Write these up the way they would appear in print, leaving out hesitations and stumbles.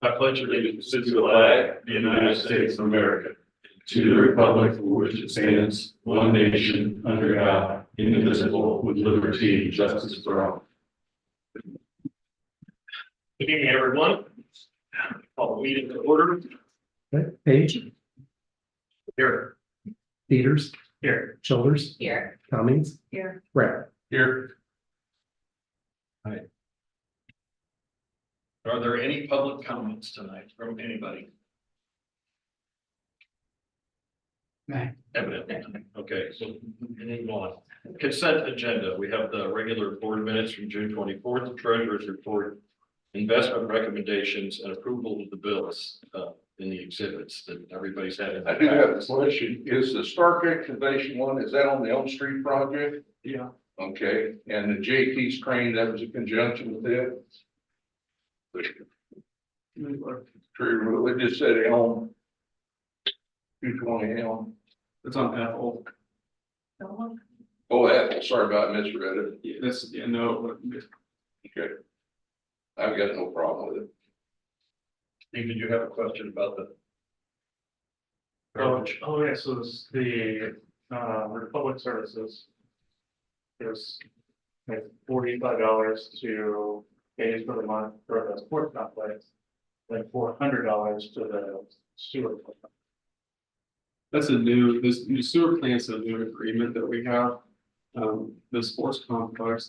I pledge allegiance to the flag of the United States of America, to the republic for which it stands, one nation, under God, indivisible, with liberty and justice for all. Good evening, everyone. Call the meeting to order. Okay, Page, Here. Peters, Here. Shoulders, Here. Cummings, Here. Brad. Here. Are there any public comments tonight from anybody? No. Evidently. Okay, so moving on. Consent agenda. We have the regular board minutes from June 24th, treasurer's report, investment recommendations, and approval of the bills in the exhibits that everybody's had. I do have a question. Is the Stark excavation one, is that on the Elm Street project? Yeah. Okay, and the JT's crane, that was in conjunction with it? True, it just said Elm. 220 Elm. It's on Apple. Oh, that, sorry about it, misread it. Yeah, this, yeah, no, Okay. I've got no problem with it. Steve, did you have a question about the? Oh, yeah, so this, the, Republic Services. There's like $45 to pay for the month for the sports complex. Like $400 to the sewer. that's this new sewer plant's a new agreement that we have. The sports complex,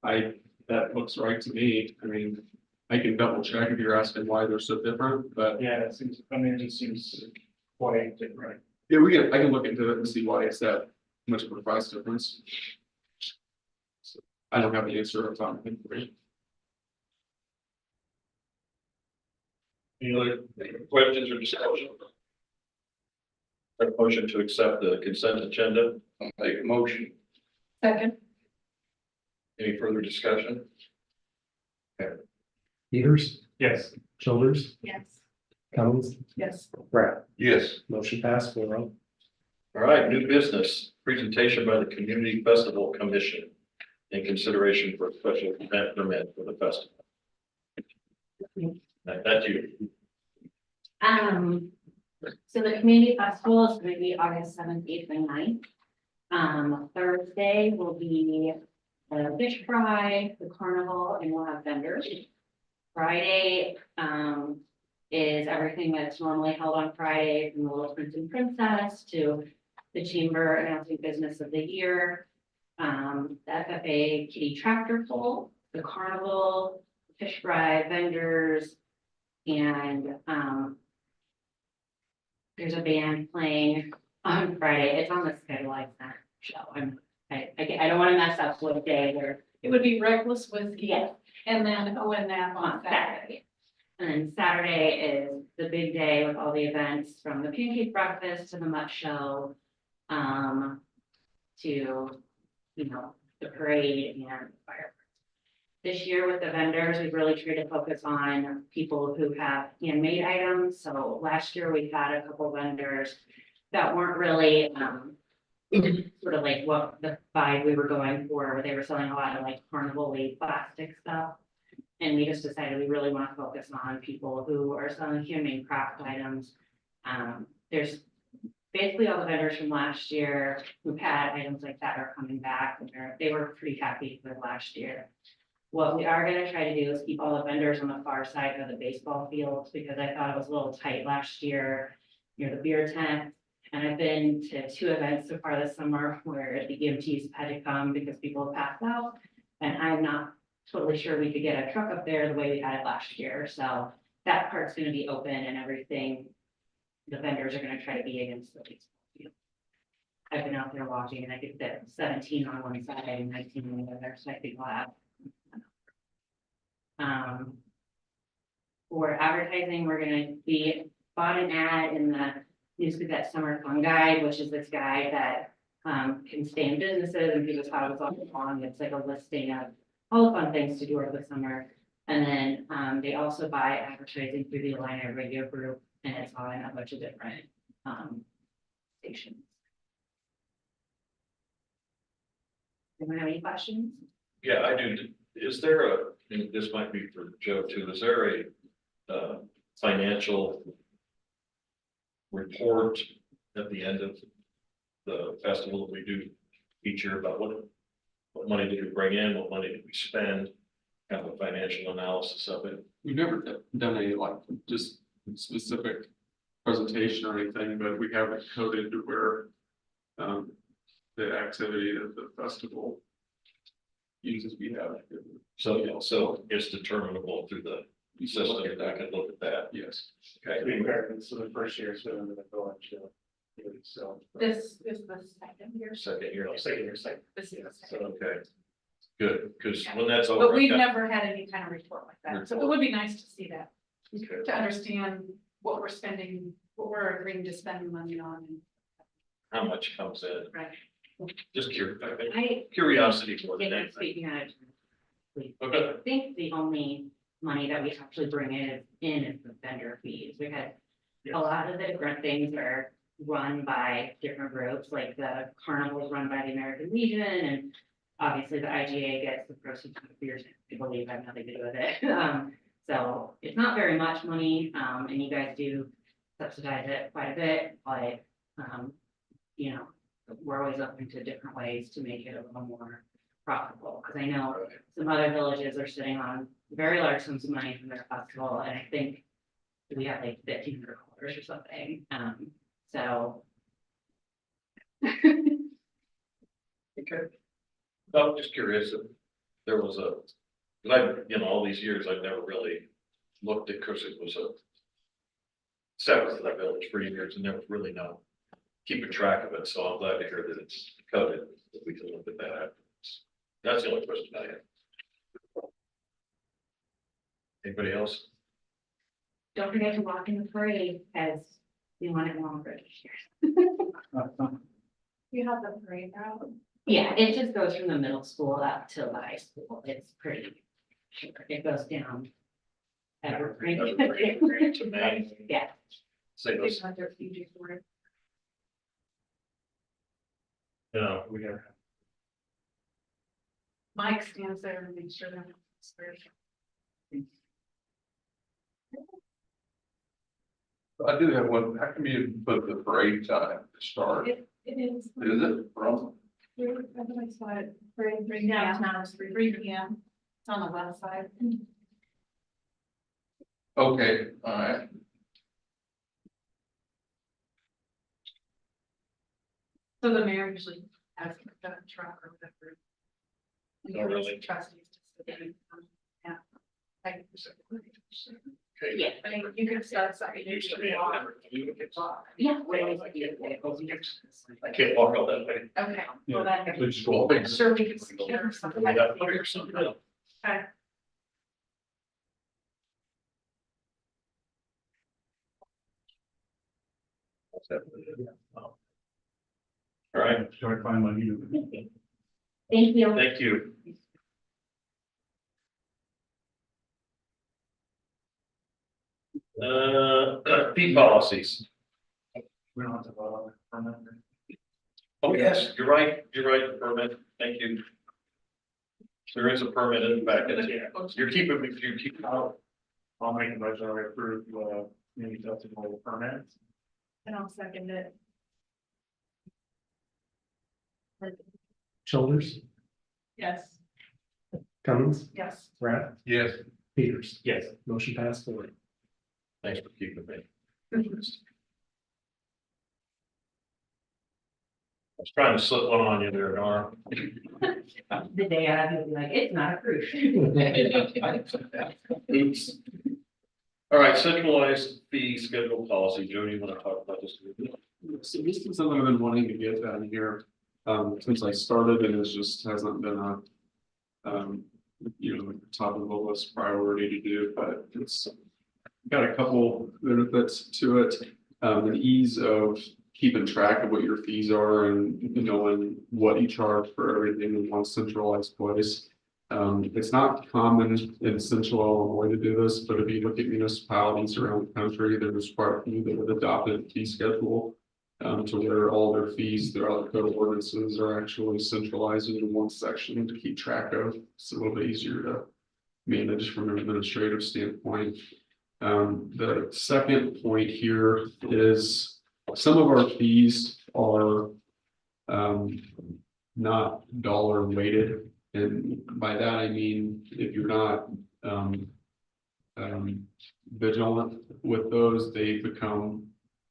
that looks right to me. I mean, I can double check if you're asking why they're so different, but Yeah, it seems, I mean, it just seems quite different. yeah, I can look into it and see why it's that much of a price difference. So, I don't have the answer off the top of my head. Any other questions or discussion? A motion to accept the consent agenda. I'll make a motion. Second. Any further discussion? Peters, Yes. Shoulders, Yes. Cummings, Yes. Brad. Yes. Motion passed 4-0. All right, new business, presentation by the Community Festival Commission in consideration for a special event permit for the festival. That's you. So the community festival is going to be August 7th, 8th, and 9th. Thursday will be the fish fry, the carnival, and we'll have vendors. Friday, is everything that's normally held on Friday, from the Little Prince and Princess to the chamber announcing business of the year. The FFA kitty tractor pull, the carnival, fish fry, vendors, and, there's a band playing on Friday. It's on the schedule I sent, so I don't want to mess up what day where. It would be Reckless Whiskey. Yes. And then ONF on Saturday. And then Saturday is the big day with all the events, from the pancake breakfast to the mutt show. To, the parade and fireworks. This year with the vendors, we've really tried to focus on people who have handmade items. So last year we had a couple vendors that weren't really, sort of like what the vibe we were going for, where they were selling a lot of like carnival-y plastic stuff. And we just decided we really want to focus on people who are selling handmade craft items. There's basically all the vendors from last year who've had items like that are coming back, and they were pretty happy with last year. What we are gonna try to do is keep all the vendors on the far side of the baseball fields, because I thought it was a little tight last year near the beer tent. And I've been to 2 events so far this summer where the EMTs had to come because people have passed out. And I'm not totally sure we could get a truck up there the way we had it last year. So that part's gonna be open and everything. The vendors are gonna try to be against the baseball field. I've been out there watching and I could fit 17 on one side and 19 on the other, so I think we'll have. For advertising, we bought an ad in the News Gazette Summer Fun Guide, which is this guide that can stay in businesses and gives us how it's all along. It's like a listing of all the fun things to do over the summer. And then they also buy advertising through the Illini Radio Group, and it's on a bunch of different stations. Anyone have any questions? Yeah, I do. Is there a, and this might be for Joe too, is there a financial report at the end of the festival that we do each year about what money did we bring in, what money did we spend? Kind of a financial analysis of it. We've never done a like just specific presentation or anything, but we have it coded to where the activity of the festival uses we have. So it's determinable through the system. I can look at that. Yes. Okay. We compared this to the first year, so in the village, so. This is the second year. Second year. Second year, second. This is the So, second. okay. Good, because when that's over. But we've I got- never had any kind of report like that, so it would be nice to see that, Okay. to understand what we're spending, what we're agreeing to spend money on. How much comes in? Right. Just curiosity, I curiosity more than think anything. speaking out of Okay. I think the only money that we actually bring in is the vendor fees. We had a lot of the different things are run by different groups, like the carnival is run by the American Legion, and obviously the IGA gets the proceeds of the beers. I believe I have nothing to do with it. So it's not very much money, and you guys do subsidize it quite a bit, but you know, we're always open to different ways to make it a little more profitable, because I know some other villages are sitting on very large sums of money from their festival, and I think we have like $1,500 or something, so. Okay. I'm just curious if there was a, because all these years, I've never really looked at, because it was a separate to that village for years, and there was really no keeping track of it, so I'm glad to hear that it's coded, that we can look at that afterwards. That's the only question I have. Anybody else? Don't forget to walk in the parade, as we want it longer this year. You have the parade route. Yeah, it just goes from the middle school up to the high school. It's pretty, it goes down. Evergreen. Evergreen to Maine. Yeah, Say those, Their Fiji for it. No, we never. Mike stands there and makes sure that it's very. I do have one, how come you put the parade time to start? Is It is. it from? I saw it, bring downtown, it's 3 p.m. It's on the west side. Okay, all right. So the mayor usually has a truck or whatever. And Oh, really? the trustees just sit in, yeah. Like, okay. yeah, I mean, you can start something. Used to be, I never- yeah. I can't walk all that way. Okay, well then, Please Well, go. big- sure we can secure something. We got to figure something out. Okay. All right, Try to find my new. Thank you. thank you. Fee policies. We don't have to vote on it for a minute. Oh, yes, you're right, the permit, thank you. There is a permit in the back, you're keeping me, you keep. I'll make a motion to approve the mini festival permit. And I'll second it. Shoulders, Yes. Cummins, Yes. Rath, Yes. Peters. Yes. Motion passed 4. Thanks for keeping me. I was trying to slip one on you there, Nora. The day out, you'll be like, it's not approved. Oops. All right, centralized fee schedule policy, Jody, you want to talk about this? So this is something I've been wanting to get out of here, since I started, and it just hasn't been a, top of the list priority to do, but it's got a couple benefits to it. An ease of keeping track of what your fees are and knowing what you charge for everything in one centralized place. It's not common in Central Illinois to do this, but if you look at municipalities around the country, there's quite a few that have adopted a fee schedule. To where all their fees throughout the code of ordinances are actually centralized into one section to keep track of. It's a little bit easier to manage from an administrative standpoint. The second point here is some of our fees are not dollar weighted. And by that, I mean, if you're not vigilant with those, they become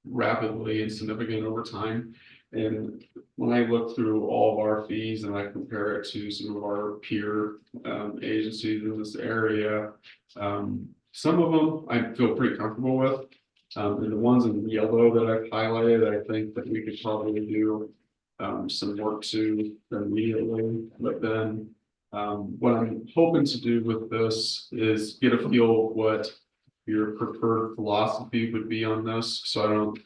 rapidly insignificant over time. And when I look through all of our fees and I compare it to some of our peer agencies in this area, some of them I feel pretty comfortable with. And the ones in yellow that I've highlighted, I think that we could probably do some work to immediately. But then what I'm hoping to do with this is get a feel of what your preferred philosophy would be on this, so I don't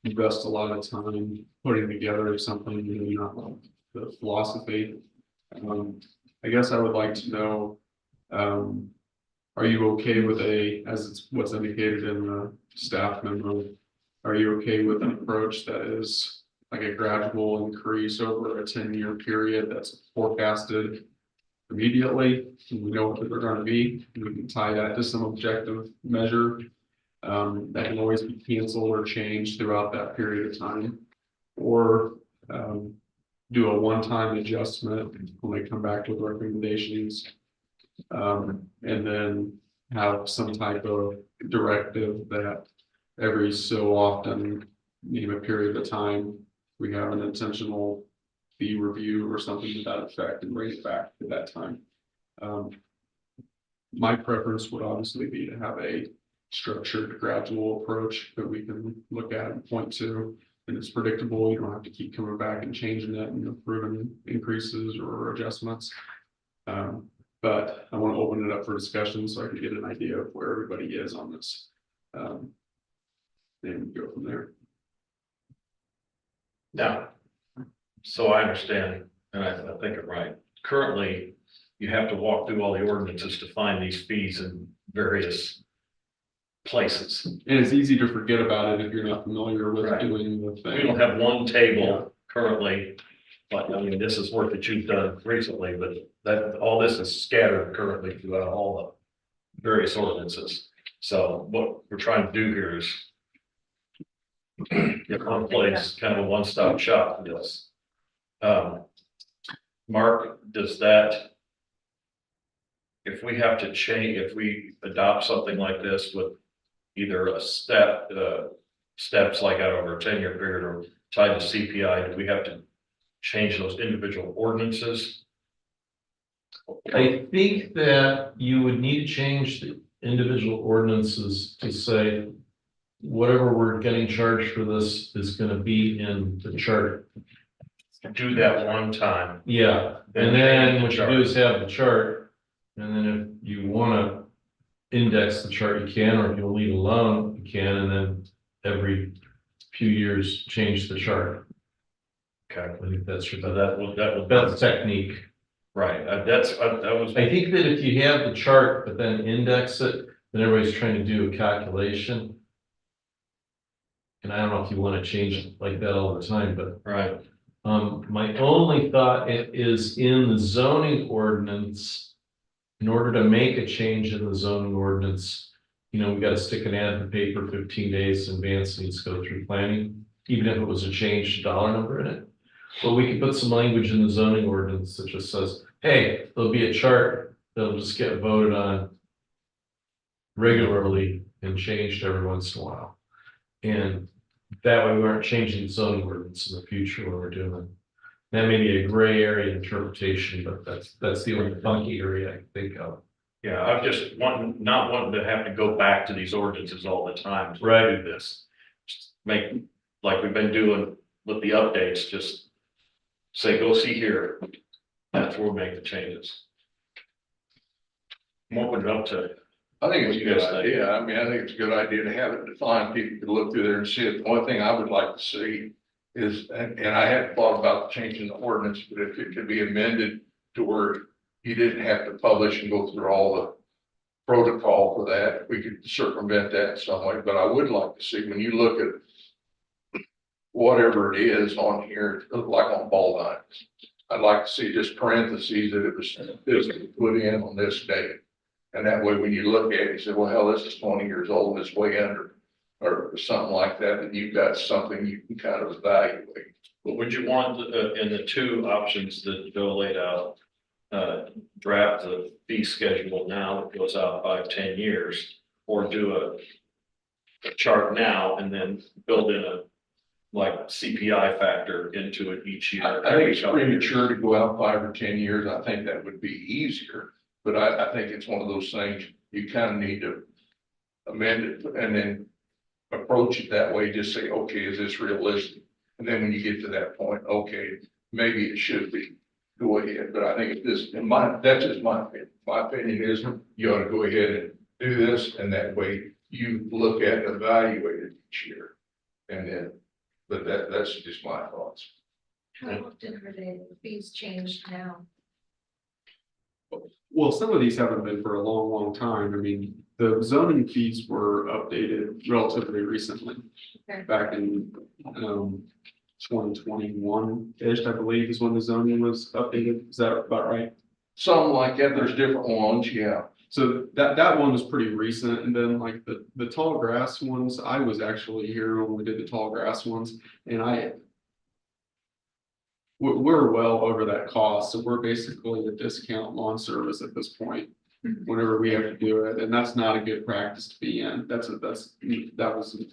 invest a lot of time putting together something really not like the philosophy. I guess I would like to know, are you okay with as it's what's indicated in the staff memo? Are you okay with an approach that is like a gradual increase over a 10-year period that's forecasted immediately? We know what they're going to be. We can tie that to some objective measure that can always be canceled or changed throughout that period of time, or do a one-time adjustment when they come back with recommendations, and then have some type of directive that every so often, name a period of time, we have an intentional fee review or something to that effect and bring it back to that time. My preference would obviously be to have a structured, gradual approach that we can look at and point to, and it's predictable. You don't have to keep coming back and changing it and approving increases or adjustments. But I want to open it up for discussion so I can get an idea of where everybody is on this. And go from there. Now, so I understand, and I think I'm right. Currently, you have to walk through all the ordinances to find these fees in various places. And it's easy to forget about it if you're not familiar with Right. doing the thing. We don't have one table currently, but I mean, this is work that you've done recently, but that, all this is scattered currently throughout all the various ordinances. So what we're trying to do here is get one place, kind of a one-stop shop for this. Mark, does that, if we have to change, if we adopt something like this with either a steps like out over a 10-year period or tied to CPI, do we have to change those individual ordinances? I think that you would need to change the individual ordinances to say whatever we're getting charged for this is gonna be in the chart. Do that one time. Yeah, and then what you do is have the chart, and then if you wanna index the chart, you can, or if you leave it alone, you can, and then every few years, change the chart. Okay, I think that's your, so that was that's technique. right. That was. I think that if you have the chart, but then index it, then everybody's trying to do a calculation. And I don't know if you want to change it like that all the time, but Right. my only thought is in the zoning ordinance. In order to make a change in the zoning ordinance, we got to stick an ad in the paper 15 days in advance, needs to go through planning, even if it was a change dollar number in it. But we could put some language in the zoning ordinance that just says, hey, there'll be a chart that'll just get voted on regularly and changed every once in a while. And that way we aren't changing the zoning ordinance in the future when we're doing it. That may be a gray area interpretation, but that's the only funky area I can think of. Yeah, I'm just not wanting to have to go back to these ordinances all the time to Right. do this. Just make, like we've been doing with the updates, just say, go see here. That's where we make the changes. I'm opening it up to, I think it's a What you good guys think? idea. I mean, I think it's a good idea to have it defined. People could look through there and see it. The only thing I would like to see is, and I hadn't thought about changing the ordinance, but if it could be amended to where you didn't have to publish and go through all the protocol for that, we could circumvent that in some way. But I would like to see, when you look at whatever it is on here, like on ball diamonds. I'd like to see just parentheses that it was put in on this date. And that way, when you look at it, you say, well, hell, this is 20 years old, and it's way under, or something like that, and you've got something you can kind of evaluate. But would you want, in the two options that Joe laid out, draft the fee schedule now that goes out 5-10 years, or do a chart now and then build in a like CPI factor into it each year? I think it's premature to go out 5 or 10 years. I think that would be easier. But I think it's one of those things you kind of need to amend it and then approach it that way. Just say, okay, is this realistic? And then when you get to that point, okay, maybe it should be, go ahead. But I think if this, that's just my opinion. My opinion is you ought to go ahead and do this, and that way you look at and evaluate it each year. And then, but that's just my thoughts. How often are the fees changed now? Well, some of these haven't been for a long, long time. I mean, the zoning fees were updated relatively recently. Okay. Back in, 2021-ish, I believe, is when the zoning was updated. Is that about right? Something like that. There's different ones, yeah. So that one was pretty recent, and then like the tall grass ones, I was actually here when we did the tall grass ones, and we're well over that cost, so we're basically a discount lawn service at this point. Whenever we have to do it, and that's not a good practice to be in. That was.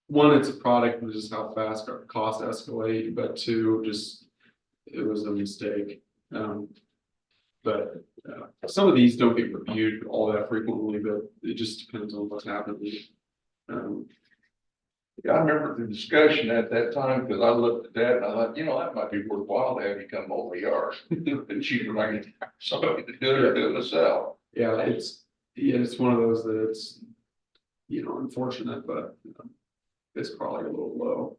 One, it's a product of just how fast our costs escalate, but two, just, it was a mistake. But some of these don't get reviewed all that frequently, but it just depends on what's happening. Yeah, I remember the discussion at that time, because I looked at that and I thought, that might be worthwhile to have you come over yard. And cheaper, I can have somebody to do it or do it myself. Yeah, it's one of those that it's, unfortunate, but it's probably a little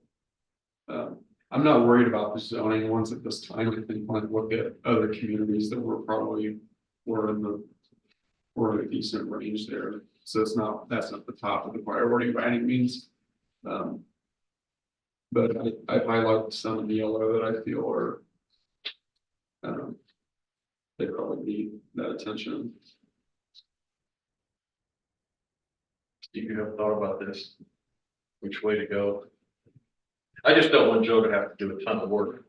low. I'm not worried about the zoning ones at this time. I think when I look at other communities that were in a decent range there. So that's not the top of the priority by any means. But I highlight some in yellow that I feel are they probably need that attention. Do you have thought about this? Which way to go? I just don't want Joe to have to do a ton of work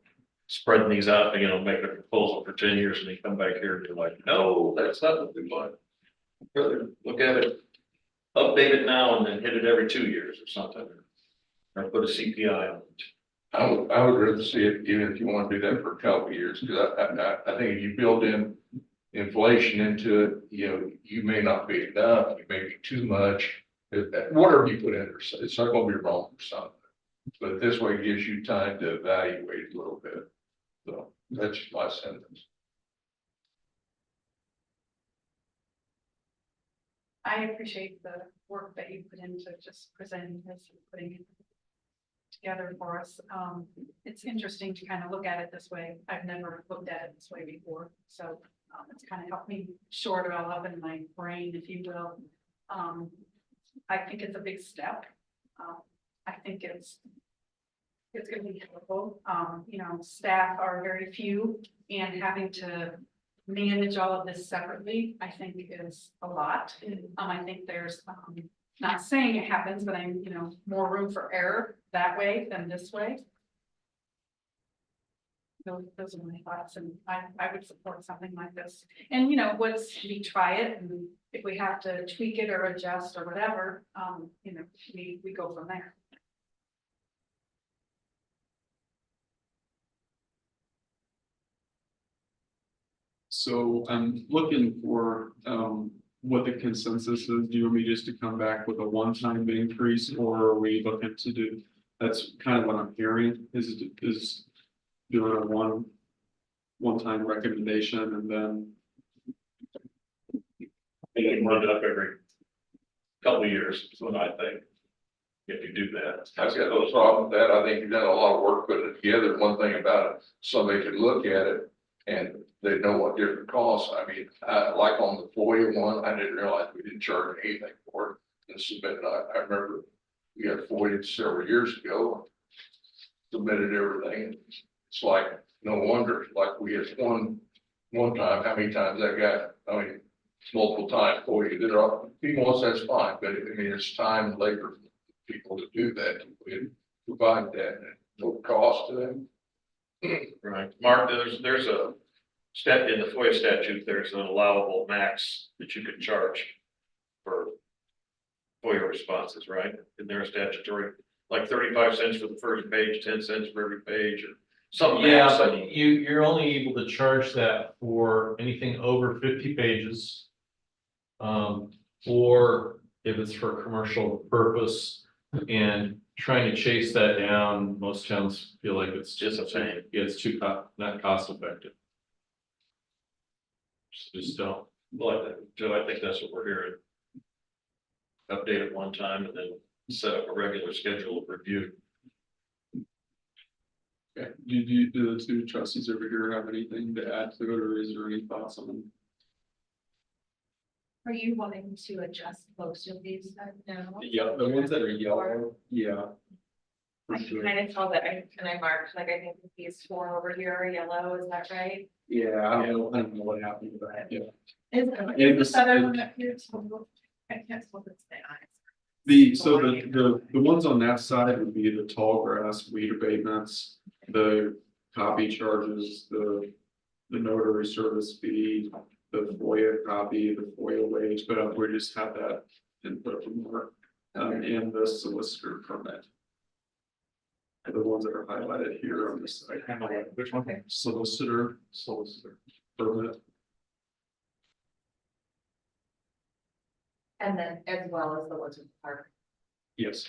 spreading these out, make a proposal for 10 years and then come back here and be like, no, that's not what we want. Rather look at it, update it now and then hit it every 2 years or something. Or put a CPI on it. I would rather see it, even if you want to do that for a couple of years, because I think if you build in inflation into it, you may not be enough, you may be too much. Whatever you put in there, it's not going to be wrong for something. But this way it gives you time to evaluate a little bit. So that's just my sentence. I appreciate the work that you put into just presenting this and putting it together for us. It's interesting to kind of look at it this way. I've never looked at it this way before. So it's kind of helped me shore it all up in my brain, if you will. I think it's a big step. I think it's going to be helpful. Staff are very few, and having to manage all of this separately, I think is a lot. I think there's, not saying it happens, but I'm, more room for error that way than this way. Those are my thoughts, and I would support something like this. And we try it, and if we have to tweak it or adjust or whatever, we go from there. So I'm looking for what the consensus is. Do you want me just to come back with a one-time increase, or are we looking to do? That's kind of what I'm hearing is doing a one-time recommendation and then. You can run it up every couple of years, is what I think. If you do that. I've got no problem with that. I think you've done a lot of work putting it together. One thing about it, somebody could look at it and they know what different costs. I mean, like on the FOIA one, I didn't realize we didn't charge anything for it. And submit. I remember we got FOIA several years ago. submitted everything. It's like, no wonder, like we had one time, how many times that guy, I mean, it's multiple times, boy, you did it all, if he wants, that's fine, but I mean, it's time and labor for people to do that, we provide that, at no cost to them. Right, Mark, there's a stat in the FOIA statute, there's an allowable max that you can charge for FOIA responses, right? And there's statutory, like 35 cents for the first page, 10 cents for every page, or something. Yeah, max. but you're only able to charge that for anything over 50 pages. Or if it's for commercial purpose, and trying to chase that down, most towns feel like it's just a pain. Yeah, it's not cost effective. So just don't. Well, Joe, I think that's what we're hearing. Update it one time and then set up a regular schedule of review. Okay, do the two trustees over here have anything to add to it, or is there any thoughts on? Are you wanting to adjust most of these now? Yeah, the ones that are yellow, yeah. For I can sure. kind of tell that I marked, like, I think these four over here are yellow, is that right? Yeah, I don't know what happened to that, yeah. Is It's- the other one up here? I can't tell if it's the eyes. So the ones on that side would be the tall grass, weed abatements, the copy charges, the notary service fee, the FOIA copy, the FOIA wage, but we just have that input from Mark, and the solicitor permit. And the ones that are highlighted here on this side, Which one? solicitor permit. And then as well as the ones with the park. Yes.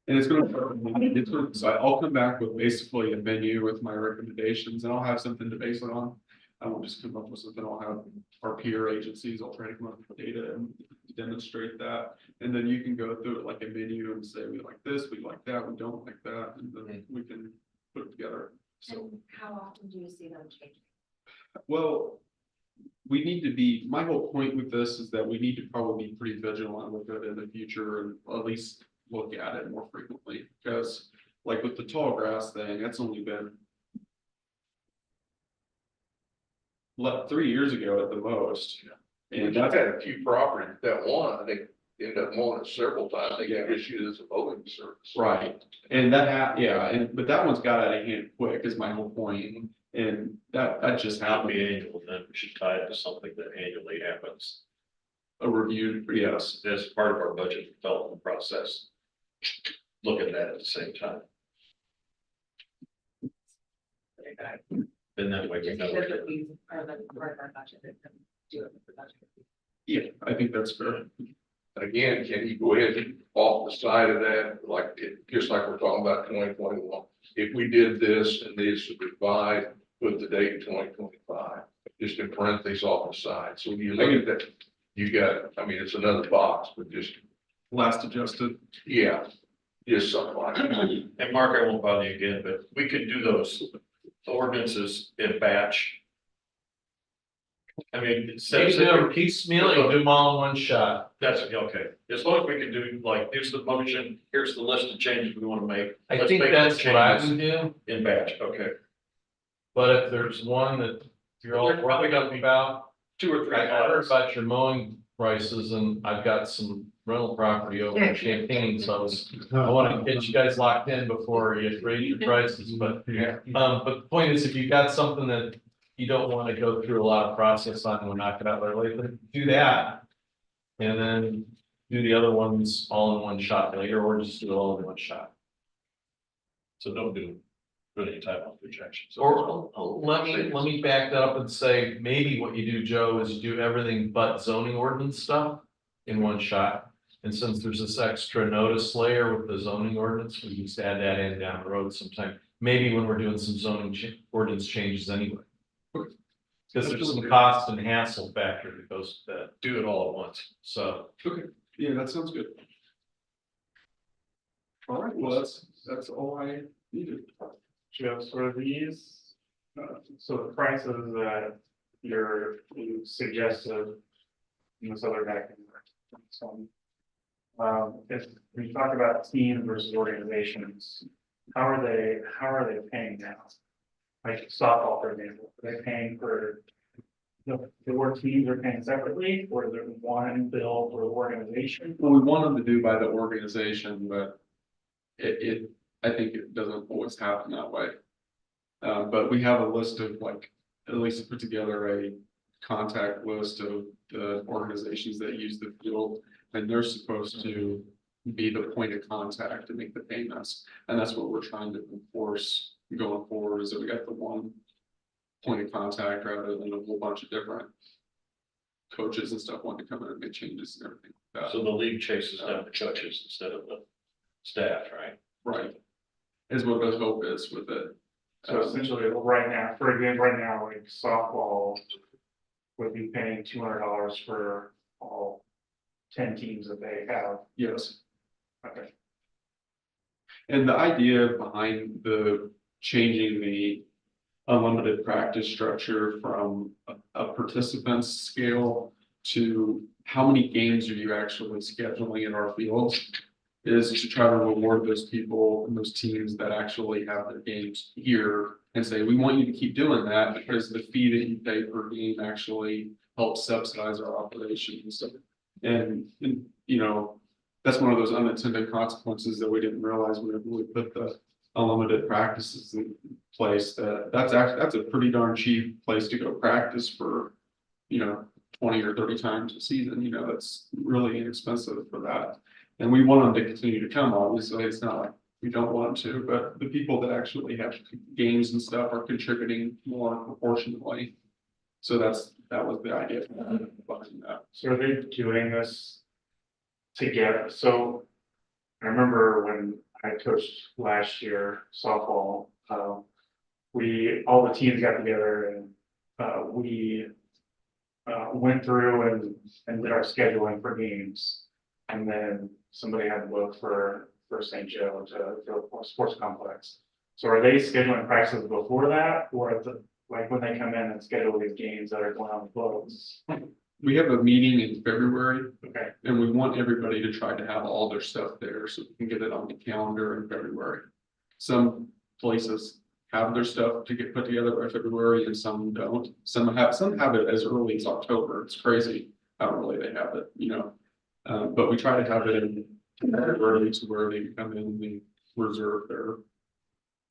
And so I'll come back with basically a menu with my recommendations, and I'll have something to base it on. I won't just come up with something, I'll have our peer agencies, I'll try to come up with data and demonstrate that. And then you can go through it like a menu and say, we like this, we like that, we don't like that, and then we can put it together. So, And how often do you see them changing? well, we need to be, my whole point with this is that we need to probably be pretty vigilant with it in the future, and at least look at it more frequently, because like with the tall grass thing, that's only been 3 years ago at the most. And And I've that's, had a few properties, that one, I think, ended up mowing it several times, they got issued as a mowing service. right, and but that one's got out of hand quick is my whole point, and that just Not happened. be annual, then we should tie it to something that annually happens. A review, yes, As part of our budget development process. Look at that at the same time. And that way we Just know. because of these are the part of our budget, that can do it with the budget. yeah, I think that's fair. Again, can you go ahead and off the side of that, just like we're talking about 2021? If we did this and this would provide, put the date 2025, just in parentheses off the side. So when you look at that, you got, I mean, it's another box, but just, Last adjusted, yeah, just something like that. And Mark, I won't bother you again, but we could do those ordinances in batch. I mean, You can do them piecemeal, you can do them all in one shot. that's okay, as long as we can do like, here's the motion, here's the list of changes we want to make. I Let's think make that's those what I changes would do, in batch, okay, but if there's one that you're all There's probably working gonna be about. 2 or 3 I heard items. about your mowing prices, and I've got some rental property over in Champaign, so I wanna get you guys locked in before you raise your prices, but. But the point is, if you got something that you don't wanna go through a lot of process on, we'll knock it out later, do that. And then do the other ones all in one shot later, or just do it all in one shot. So don't do any type of projections. Or let me back that up and say, maybe what you do, Joe, is you do everything but zoning ordinance stuff in one shot. And since there's this extra notice layer with the zoning ordinance, we just add that in down the road sometime. Maybe when we're doing some zoning ordinance changes anyway. Because there's some cost and hassle factor that goes with that, Do it all at once. so. okay, yeah, that sounds good. All right, well, that's all I needed. Just for these, so the prices that you suggested in this other document. So if we talk about teams versus organizations, how are they paying now? Like softball, for example, are they paying for the four teams are paying separately, or is there one bill for the organization? Well, we want them to do by the organization, but I think it doesn't always happen that way. But we have a list of like, at least put together a contact list of the organizations that use the field. And they're supposed to be the point of contact to make the payments. And that's what we're trying to enforce going forward, is that we got the one point of contact rather than a whole bunch of different coaches and stuff wanting to come in and make changes and everything like that. So the league chases down the coaches instead of the staff, right? Right. Is what the hope is with it. So essentially, right now, for example, right now, like softball would be paying $200 for all 10 teams that they have. Yes. Okay. And the idea behind the changing the unlimited practice structure from a participants scale to how many games are you actually scheduling in our fields is to try to reward those people and those teams that actually have their games here and say, we want you to keep doing that because the fee that you pay per game actually helps subsidize our operations. And you know, that's one of those unintended consequences that we didn't realize whenever we put the unlimited practices in place. That's a pretty darn cheap place to go practice for, you know, 20 or 30 times a season. You know, that's really inexpensive for that. And we want them to continue to come, obviously. It's not like we don't want to, but the people that actually have games and stuff are contributing more proportionately. So that was the idea behind that. So are they doing this together? So I remember when I coached last year softball, all the teams got together and we went through and did our scheduling for games. And then somebody had to look for St. Joe to go for a sports complex. So are they scheduling practices before that, or like when they come in and schedule these games that are going on the books? We have a meeting in February. Okay. And we want everybody to try to have all their stuff there so we can get it on the calendar in February. Some places have their stuff to get put together by February and some don't. Some have it as early as October. It's crazy how early they have it, you know. But we try to have it in early to where they come in and they reserve their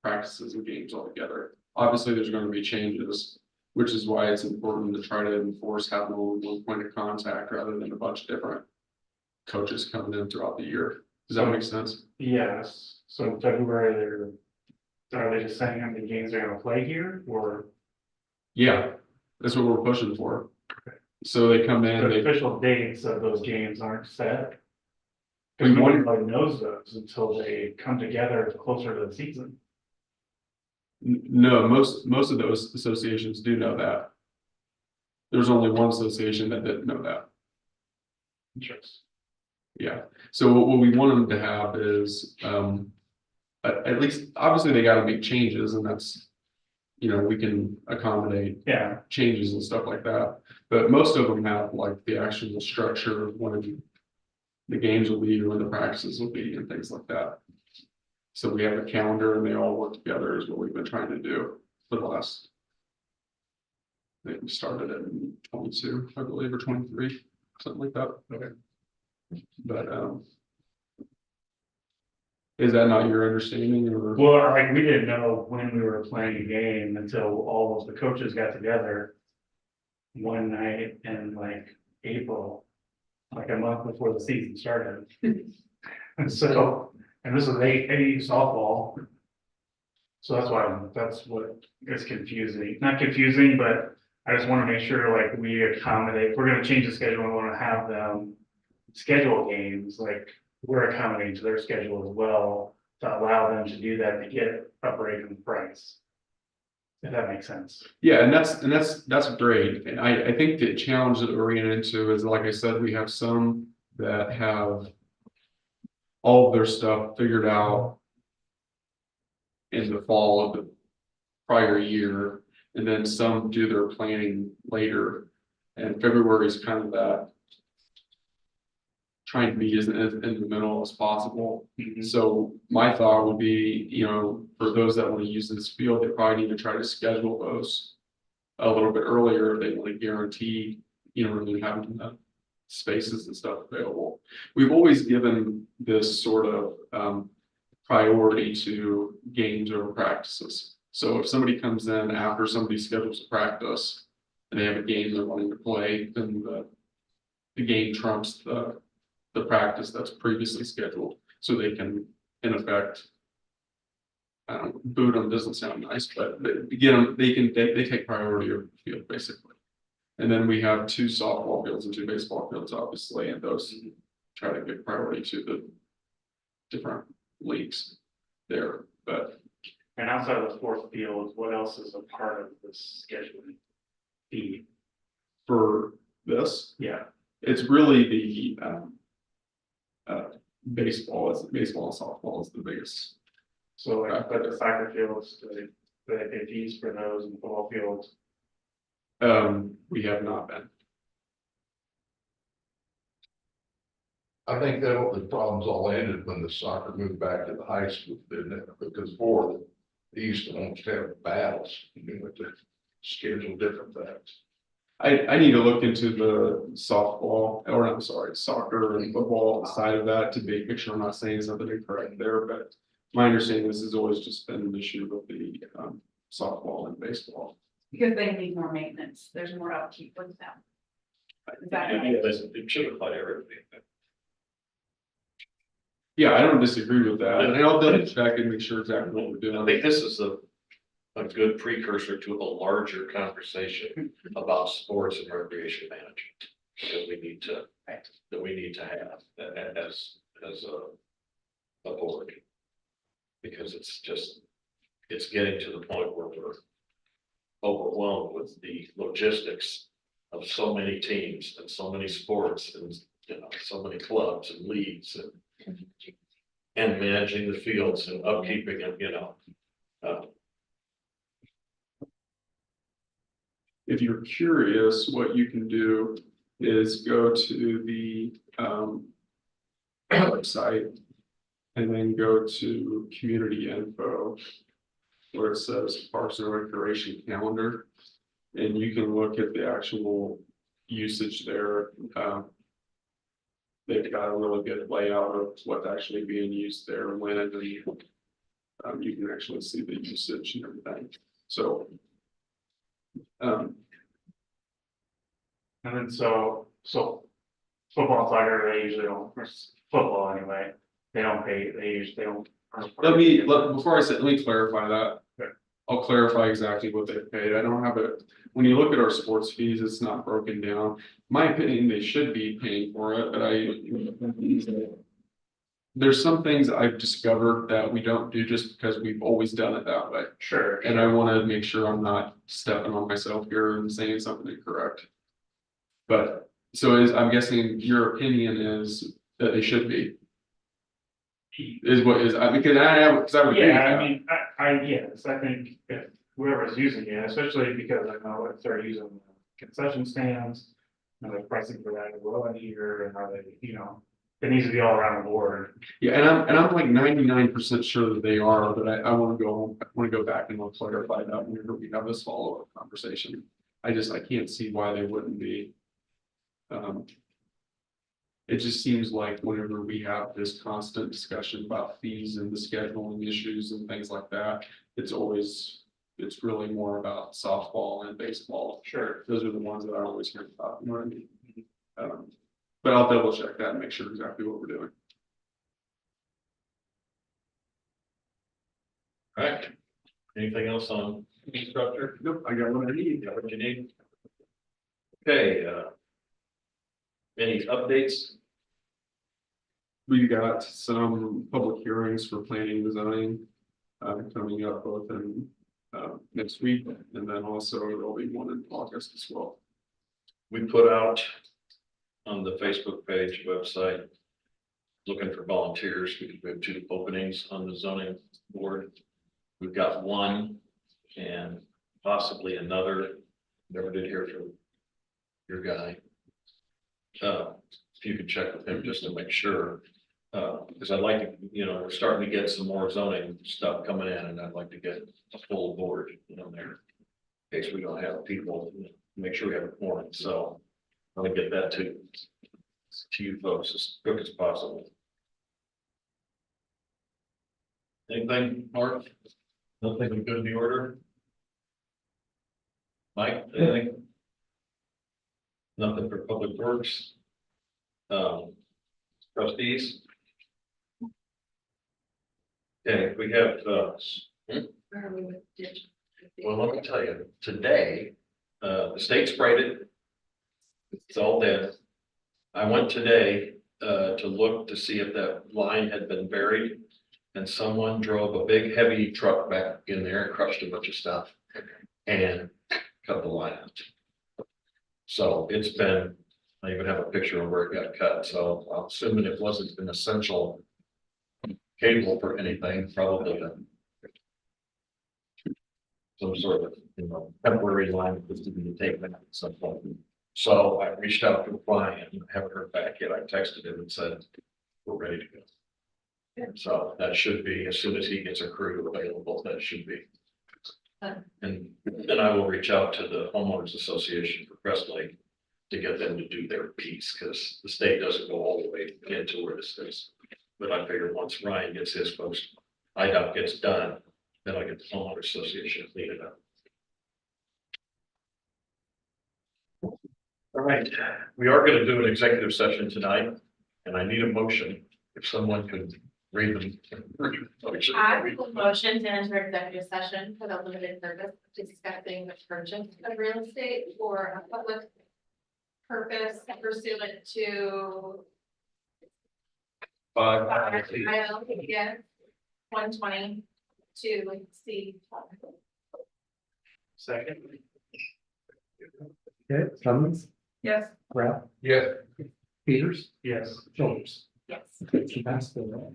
practices and games all together. Obviously, there's going to be changes, which is why it's important to try to enforce having only one point of contact rather than a bunch of different coaches coming in throughout the year. Does that make sense? Yes. So in February, are they just saying how many games they're gonna play here, or Yeah, that's what we're pushing for. So they come in, the official dates of those games aren't set? We Because want- nobody really knows those until they come together closer to the season. No, most of those associations do know that. There's only one association that didn't know that. Interesting. Yeah, so what we want them to have is, at least, obviously, they gotta make changes, and that's, you know, we can accommodate Yeah, changes and stuff like that. But most of them have like the actual structure of when the games will be, or when the practices will be, and things like that. So we have a calendar and they all work together is what we've been trying to do for the last. I think we started in 22, I believe, or 23, something like that. Okay. But is that not your understanding, or? well, like, we didn't know when we were playing a game until all of the coaches got together one night in like April, like a month before the season started. And so, and this is AAU softball. So that's what is confusing, not confusing, but I just want to make sure like we accommodate, if we're gonna change the schedule, we want to have them schedule games, like we're accommodating to their schedule as well, to allow them to do that to get a break in the price. If that makes sense. Yeah, and that's great. And I think the challenge that we're getting into is, like I said, we have some that have all of their stuff figured out in the fall of the prior year, and then some do their planning later. And February is kind of that trying to be as in the middle as possible. So my thought would be, you know, for those that want to use this field, they probably need to try to schedule those a little bit earlier. If they want to guarantee, you know, really having the spaces and stuff available. We've always given this sort of priority to games over practices. So if somebody comes in after somebody schedules a practice and they have a game they're wanting to play, then the game trumps the practice that's previously scheduled, so they can, in effect, boot them doesn't sound nice, but get them, they take priority over the field, basically. And then we have 2 softball fields and 2 baseball fields, obviously, and those try to give priority to the different leagues there, but And outside of the sports fields, what else is a part of this scheduling fee? for this, Yeah, it's really the baseball and softball is the biggest. so like, but the soccer fields, do they pay fees for those, and football fields? We have not been. I think that the problems all ended when the soccer moved back to the high school, didn't it? Because before, they used to almost have battles, you know, to schedule different things. I need to look into the softball, or I'm sorry, soccer and football side of that to make sure I'm not saying something incorrect there, but my understanding this has always just been an issue with the softball and baseball. Because they need more maintenance, there's more upkeep with them. Is that right? It should apply to everybody. Yeah, I don't disagree with that, and I'll double check and make sure exactly what we're I doing. think this is a good precursor to a larger conversation about sports and recreation management. That we need to have as a board. Because it's getting to the point where we're overwhelmed with the logistics of so many teams and so many sports and, you know, so many clubs and leagues and managing the fields and upkeeping them, you know. If you're curious, what you can do is go to the website and then go to community info where it says Parks and Recreation calendar, and you can look at the actual usage there. They've got a really good layout of what's actually being used there and when, and you can actually see the usage and everything. So And then so football and soccer, they usually don't, or football anyway, they don't pay, they don't. before I say, let me clarify that. Okay. I'll clarify exactly what they paid. I don't have it. When you look at our sports fees, it's not broken down. My opinion, they should be paying for it, but there's some things I've discovered that we don't do just because we've always done it that way. Sure. And I want to make sure I'm not stepping on myself here and saying something incorrect. But so I'm guessing your opinion is that they should be. Is what is, because I would. agree with Yeah, that. I mean, yes, I think if whoever's using it, especially because I know if they're using concession stands. And they're pricing for that as well in here, and are they, you know, it needs to be all around the board. Yeah, and I'm like 99% sure that they are, but I want to go back and we'll clarify that whenever we have this follow-up conversation. I can't see why they wouldn't be. It just seems like whenever we have this constant discussion about fees and the scheduling issues and things like that, it's really more about softball and baseball. Sure. Those are the ones that I always hear about, you know what I mean? But I'll double check that and make sure exactly what we're doing. All right. Anything else on fee structure? Nope, I got what I need. Got what you need? Okay, any updates? We got some public hearings for planning and zoning coming up both in next week, and then also there'll be one in August as well. We put out on the Facebook page, website, looking for volunteers. We have 2 openings on the zoning board. We've got 1 and possibly another. Never did hear from your guy. if you could check with him just to make sure. Because I'd like to, we're starting to get some more zoning stuff coming in and I'd like to get a full board, there. In case we don't have people, make sure we have a quorum, so I'm gonna get that to you folks as quick as possible. Anything, Mark? Nothing good in the order? Mike, anything? Nothing for public works? Trustees? Okay, we have, Where are we with ditch? well, let me tell you, today, the state sprayed it. It's all dead. I went today, to look to see if that line had been buried. And someone drove a big heavy truck back in there and crushed a bunch of stuff and cut the line out. So it's been, I even have a picture of where it got cut, so I'm assuming it wasn't an essential cable for anything, probably some sort of, temporary line that was to be taken at some point. So I reached out to Brian, haven't heard back yet. I texted him and said, we're ready to go. And so that should be, as soon as he gets a crew available, that should be. And then I will reach out to the homeowners association for Crest Lake to get them to do their piece, because the state doesn't go all the way into where this is. But I figure once Ryan gets his folks, IDOT gets done, then I get the homeowner association to clean it up. All right, we are going to do an executive session tonight, and I need a motion. If someone could read them. I will motion to enter executive session for the limited purpose of discussing the purchase of real estate for a public purpose pursuant to yes, 120 to C. Second. Okay, Cummins, Yes. Rapp, Yeah. Peters, Yes. Childers. Yes. Okay, she passed the.